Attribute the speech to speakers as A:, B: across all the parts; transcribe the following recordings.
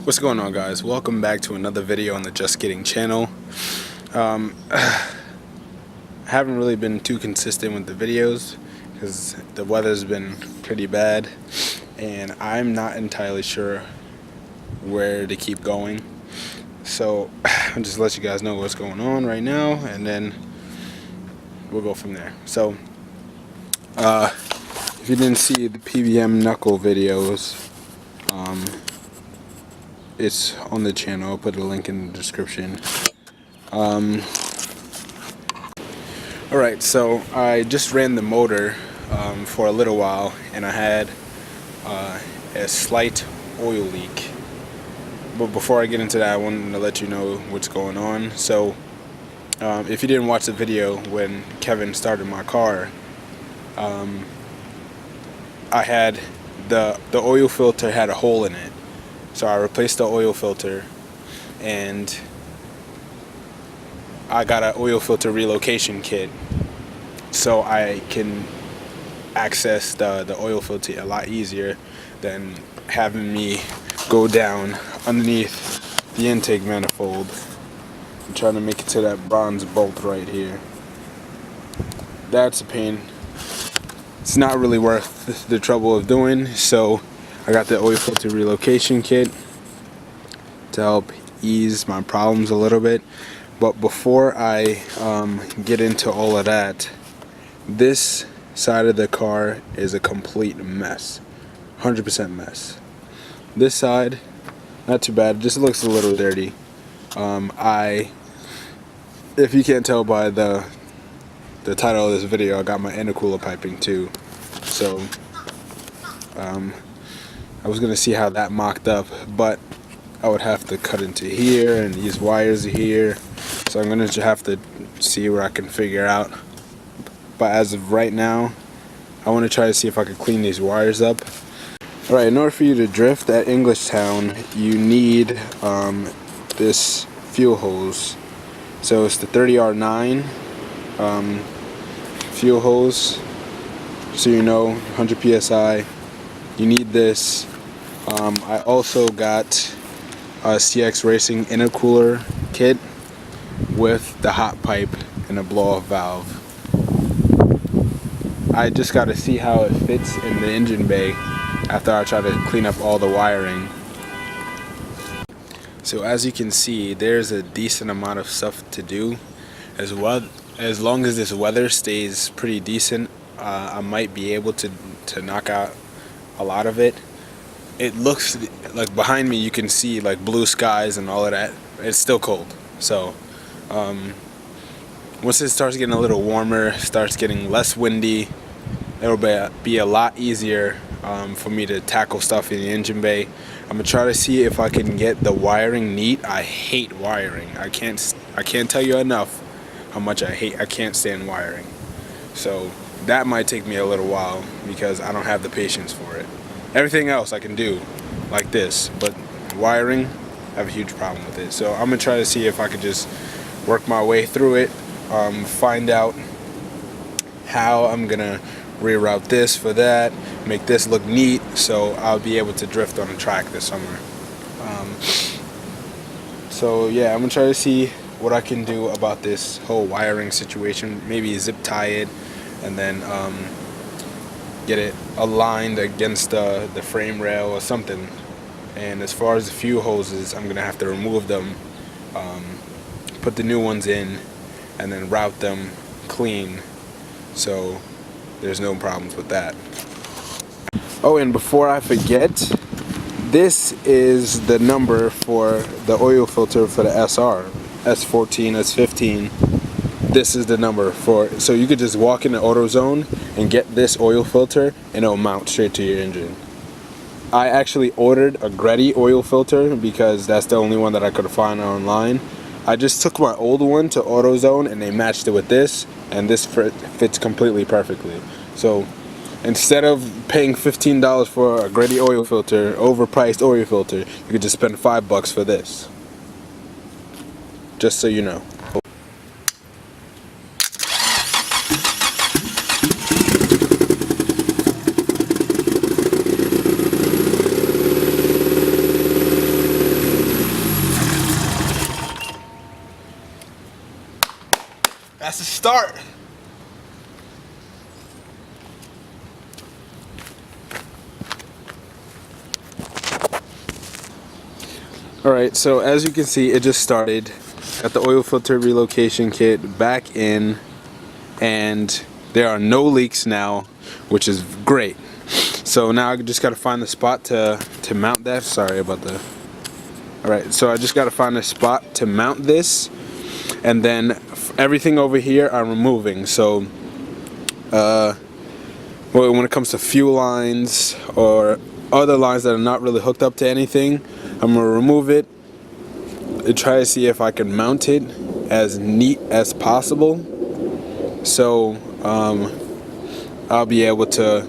A: What's going on, guys? Welcome back to another video on the Just Kidding channel. I haven't really been too consistent with the videos because the weather's been pretty bad and I'm not entirely sure where to keep going. So I'll just let you guys know what's going on right now and then we'll go from there. So if you didn't see the PBM knuckle videos, it's on the channel. I'll put a link in the description. Alright, so I just ran the motor for a little while and I had a slight oil leak. But before I get into that, I wanted to let you know what's going on. So if you didn't watch the video when Kevin started my car, I had the oil filter had a hole in it. So I replaced the oil filter and I got an oil filter relocation kit so I can access the oil filter a lot easier than having me go down underneath the intake manifold. I'm trying to make it to that bronze bolt right here. That's a pain. It's not really worth the trouble of doing, so I got the oil filter relocation kit to help ease my problems a little bit. But before I get into all of that, this side of the car is a complete mess. 100% mess. This side, not too bad, just looks a little dirty. If you can't tell by the title of this video, I got my intercooler piping too. So I was gonna see how that mocked up, but I would have to cut into here and these wires are here, so I'm gonna have to see where I can figure out. But as of right now, I want to try to see if I can clean these wires up. Alright, in order for you to drift at Englishtown, you need this fuel hose. So it's the 30R9 fuel hose, so you know, 100 psi. You need this. I also got a CX Racing Intercooler Kit with the hot pipe and a blow-off valve. I just got to see how it fits in the engine bay after I try to clean up all the wiring. So as you can see, there's a decent amount of stuff to do. As long as this weather stays pretty decent, I might be able to knock out a lot of it. It looks like behind me you can see like blue skies and all of that. It's still cold, so once it starts getting a little warmer, starts getting less windy, it'll be a lot easier for me to tackle stuff in the engine bay. I'm gonna try to see if I can get the wiring neat. I hate wiring. I can't tell you enough how much I can't stand wiring. So that might take me a little while because I don't have the patience for it. Everything else I can do like this, but wiring, I have a huge problem with it. So I'm gonna try to see if I could just work my way through it, find out how I'm gonna reroute this for that, make this look neat so I'll be able to drift on the track this summer. So yeah, I'm gonna try to see what I can do about this whole wiring situation. Maybe zip tie it and then get it aligned against the frame rail or something. And as far as the fuel hoses, I'm gonna have to remove them, put the new ones in, and then route them clean so there's no problems with that. Oh, and before I forget, this is the number for the oil filter for the SR, S14, S15. This is the number for it. So you could just walk into AutoZone and get this oil filter and it'll mount straight to your engine. I actually ordered a Greddy oil filter because that's the only one that I could find online. I just took my old one to AutoZone and they matched it with this, and this fits completely perfectly. So instead of paying $15 for a Greddy oil filter, overpriced oil filter, you could just spend $5 for this. Just so you know. start. Alright, so as you can see, it just started. Got the oil filter relocation kit back in, and there are no leaks now, which is great. So now I just got to find the spot to mount that. Sorry about the... Alright, so I just got to find a spot to mount this, and then everything over here I'm removing. So well, when it comes to fuel lines or other lines that are not really hooked up to anything, I'm going to remove it and try to see if I can mount it as neat as possible. So I'll be able to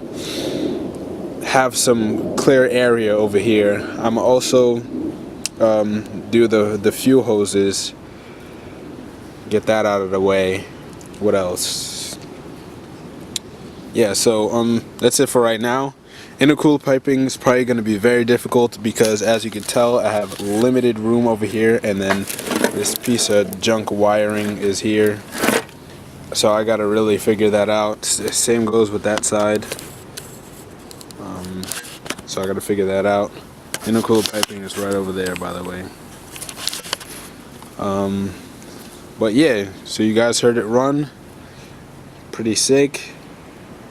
A: have some clear area over here. I'm also do the fuel hoses, get that out of the way. What else? Yeah, so that's it for right now. Intercooler piping is probably going to be very difficult because, as you can tell, I have limited room over here, and then this piece of junk wiring is here. So I got to really figure that out. Same goes with that side. So I got to figure that out. Intercooler piping is right over there, by the way. But yeah, so you guys heard it run. Pretty sick.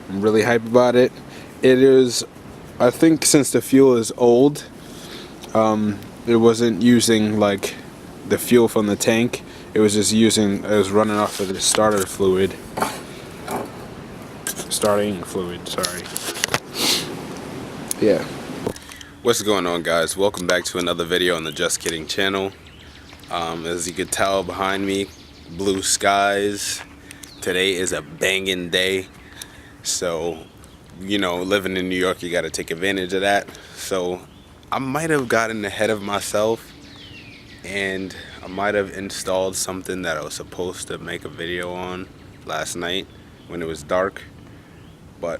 A: I'm really hyped about it. It is, I think, since the fuel is old, it wasn't using like the fuel from the tank. It was just using, it was running off of the starting fluid, sorry. Yeah. What's going on, guys? Welcome back to another video on the Just Kidding channel. As you can tell behind me, blue skies. Today is a banging day. So, you know, living in New York, you got to take advantage of that. So I might have gotten ahead of myself, and I might have installed something that I was supposed to make a video on last night when it was dark, but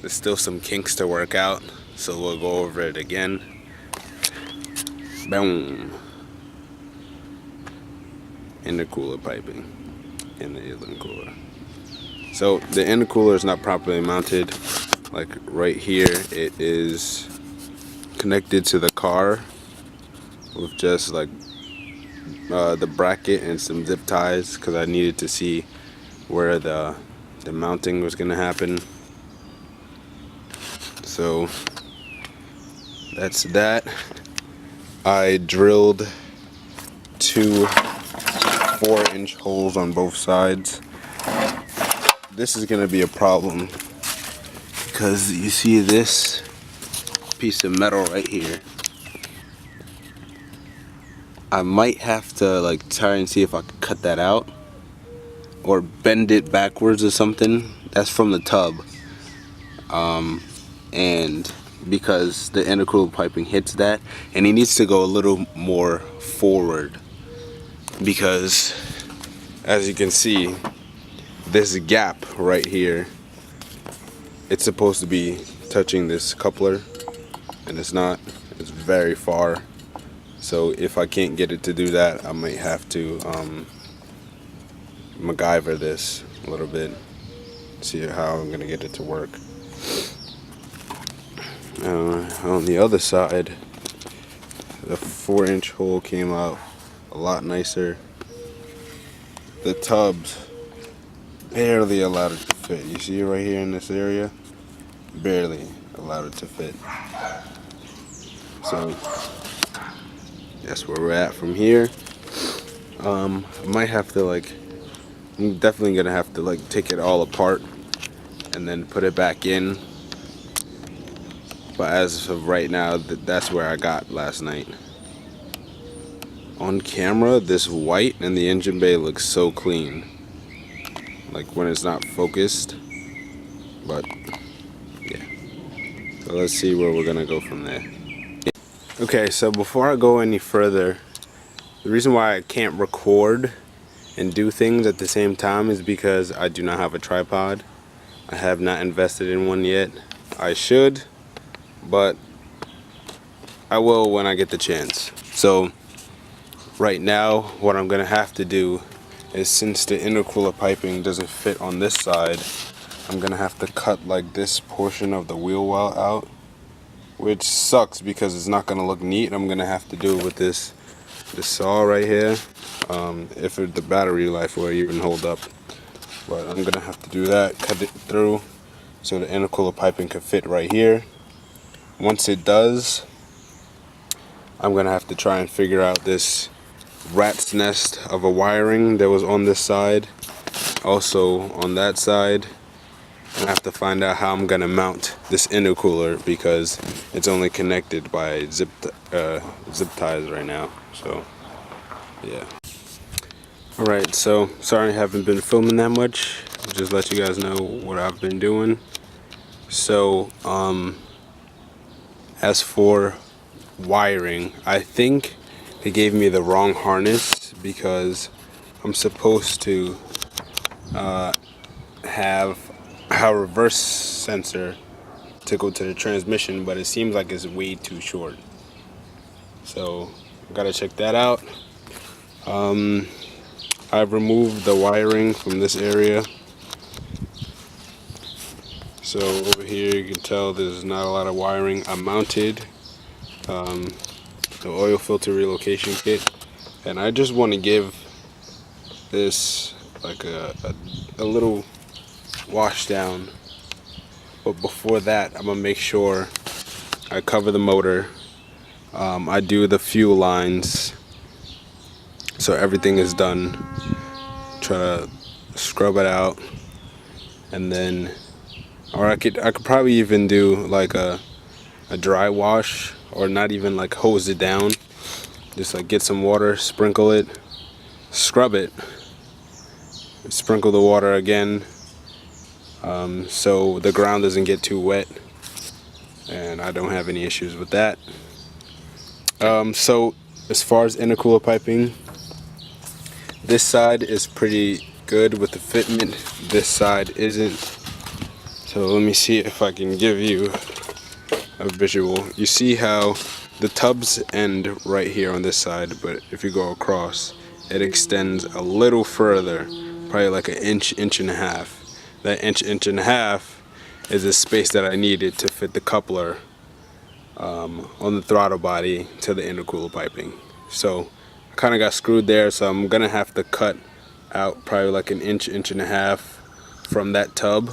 A: there's still some kinks to work out, so we'll go over it again. Boom. Intercooler piping in the intercooler. So the intercooler is not properly mounted. Like right here, it is connected to the car with just like the bracket and some zip ties, because I needed to see where the mounting was going to happen. So that's that. I drilled two 4-inch holes on both sides. This is going to be a problem because you see this piece of metal right here. I might have to like try and see if I can cut that out or bend it backwards or something. That's from the tub, and because the intercooler piping hits that, and it needs to go a little more forward, because as you can see, this gap right here, it's supposed to be touching this coupler, and it's not. It's very far. So if I can't get it to do that, I might have to MacGyver this a little bit, see how I'm gonna get it to work. On the other side, the 4-inch hole came out a lot nicer. The tubs barely allowed it to fit. You see it right here in this area? Barely allowed it to fit. So that's where we're at from here. I might have to I'm definitely gonna have to take it all apart and then put it back in. But as of right now, that's where I got last night. On camera, this white in the engine bay looks so clean, like when it's not focused. But yeah, so let's see where we're gonna go from there. Okay, so before I go any further, the reason why I can't record and do things at the same time is because I do not have a tripod. I have not invested in one yet. I should, but I will when I get the chance. So right now, what I'm gonna have to do is since the intercooler piping doesn't fit on this side, I'm gonna have to cut like this portion of the wheel well out, which sucks because it's not gonna look neat. I'm gonna have to do it with this saw right here, if the battery life will even hold up. But I'm gonna have to do that, cut it through so the intercooler piping can fit right here. Once it does, I'm gonna have to try and figure out this rat's nest of a wiring that was on this side, also on that side. I have to find out how I'm gonna mount this intercooler because it's only connected by zip ties right now. So yeah. Alright, so sorry I haven't been filming that much. Just let you guys know what I've been doing. So as for wiring, I think they gave me the wrong harness because I'm supposed to have a reverse sensor to go to the transmission, but it seems like it's way too short. So gotta check that out. I've removed the wiring from this area. So over here you can tell there's not a lot of wiring. I mounted the oil filter relocation kit, and I just want to give this like a little wash down. But before that, I'm gonna make sure I cover the motor. I do the fuel lines so everything is done. Try to scrub it out, and then, or I could probably even do like a dry wash, or not even like hose it down. Just like get some water, sprinkle it, scrub it, sprinkle the water again, so the ground doesn't get too wet, and I don't have any issues with that. So as far as intercooler piping, this side is pretty good with the fitment, this side isn't. So let me see if I can give you a visual. You see how the tubs end right here on this side, but if you go across, it extends a little further, probably like an inch and a half. That inch and a half is the space that I needed to fit the coupler on the throttle body to the intercooler piping. So I kind of got screwed there, so I'm gonna have to cut out probably like an inch and a half from that tub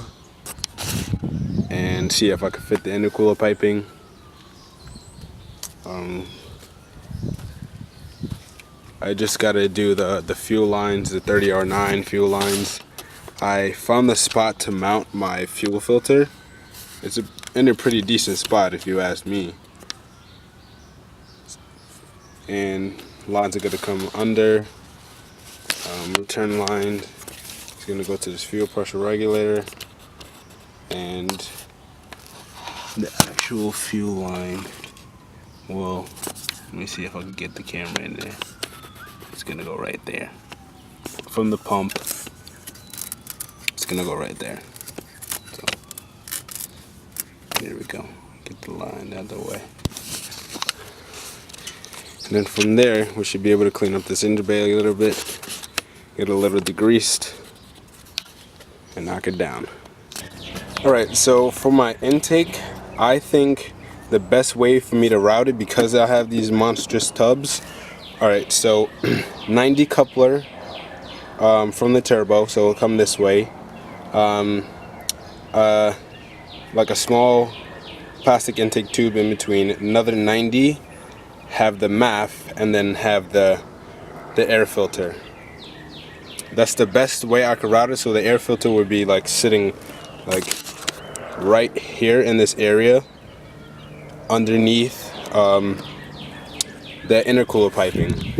A: and see if I can fit the intercooler piping. I just gotta do the fuel lines, the 30R9 fuel lines. I found the spot to mount my fuel filter. It's in a pretty decent spot if you ask me. And lines are gonna come under. Return line is gonna go to this fuel pressure regulator, and the actual fuel line, well, let me see if I can get the camera in there. It's gonna go right there. From the pump, it's gonna go right there. So, there we go. Get the line out of the way. And then from there, we should be able to clean up this engine bay a little bit, get a little degreased, and knock it down. Alright, so for my intake, I think the best way for me to route it, because I have these monstrous tubs. Alright, so 90 coupler from the turbo, so it'll come this way. Like a small plastic intake tube in between, another 90, have the MAF, and then have the air filter. That's the best way I could route it, so the air filter would be like sitting like right here in this area underneath the intercooler piping.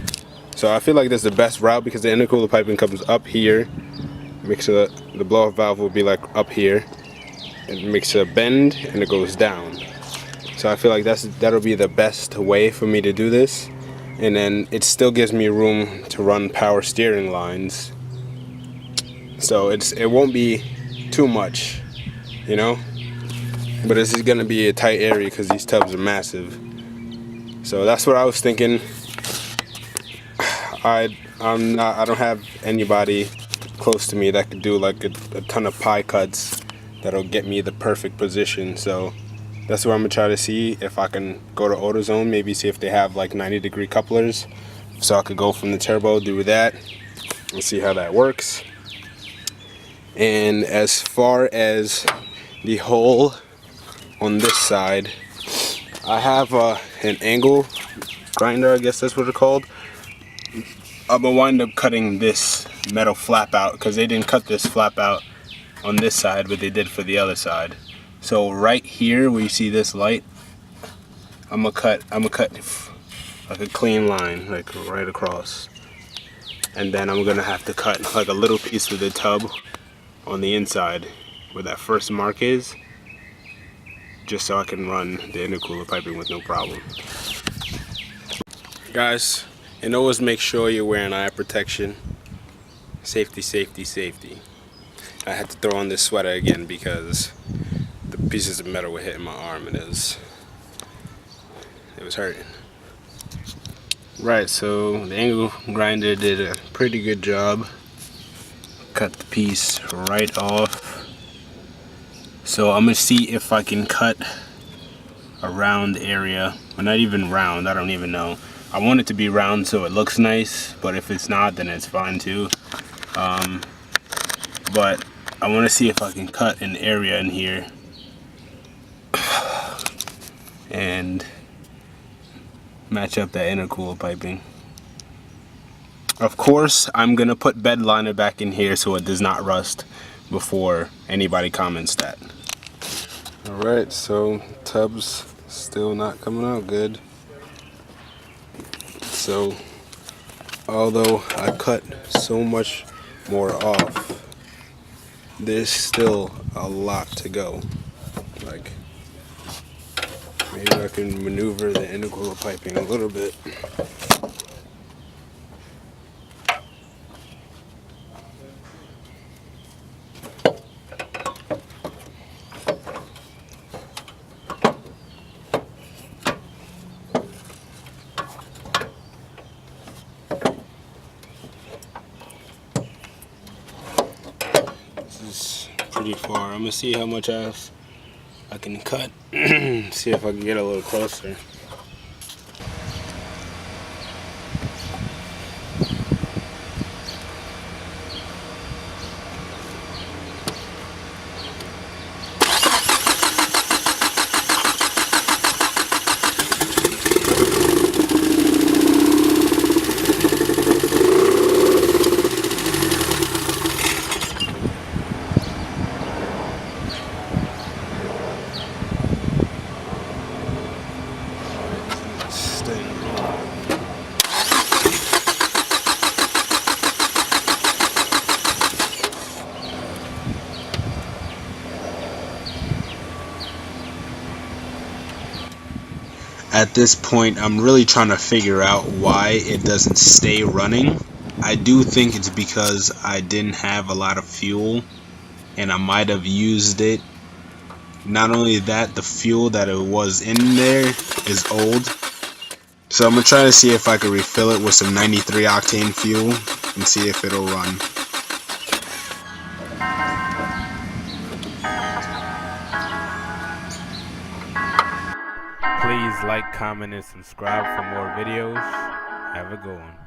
A: So I feel like that's the best route because the intercooler piping comes up here, makes the blow-off valve will be like up here, it makes a bend and it goes down. So I feel like that'll be the best way for me to do this, and then it still gives me room to run power steering lines. So it won't be too much, you know. But this is gonna be a tight area because these tubs are massive. So that's what I was thinking. I don't have anybody close to me that could do like a ton of pie cuts that'll get me the perfect position. So that's where I'm gonna try to see if I can go to AutoZone, maybe see if they have like 90-degree couplers, so I could go from the turbo, do that, and see how that works. And as far as the hole on this side, I have an angle grinder, I guess that's what it's called. I'm gonna wind up cutting this metal flap out because they didn't cut this flap out on this side, but they did for the other side. So right here where you see this light, I'm gonna cut like a clean line, like right across. And then I'm gonna have to cut like a little piece of the tub on the inside where that first mark is, just so I can run the intercooler piping with no problem. Guys, and always make sure you're wearing eye protection. Safety, safety, safety. I had to throw on this sweater again because the pieces of metal were hitting my arm and it was hurting. Right, so the angle grinder did a pretty good job. Cut the piece right off. So I'm gonna see if I can cut a round area, or not even round, I don't even know. I want it to be round so it looks nice, but if it's not, then it's fine too. But I want to see if I can cut an area in here and match up that intercooler piping. Of course, I'm gonna put bed liner back in here so it does not rust before anybody comments that. Alright, so tub's still not coming out good. So although I cut so much more off, there's still a lot to go. Like, maybe I can maneuver the intercooler piping a little bit. Pretty far. I'm gonna see how much I can cut. See if I can get a little closer. At this point, I'm really trying to figure out why it doesn't stay running. I do think it's because I didn't have a lot of fuel and I might have used it. Not only that, the fuel that it was in there is old. So I'm gonna try to see if I can refill it with some 93 octane fuel and see if it'll run. Please like, comment, and subscribe for more videos. Have a good one.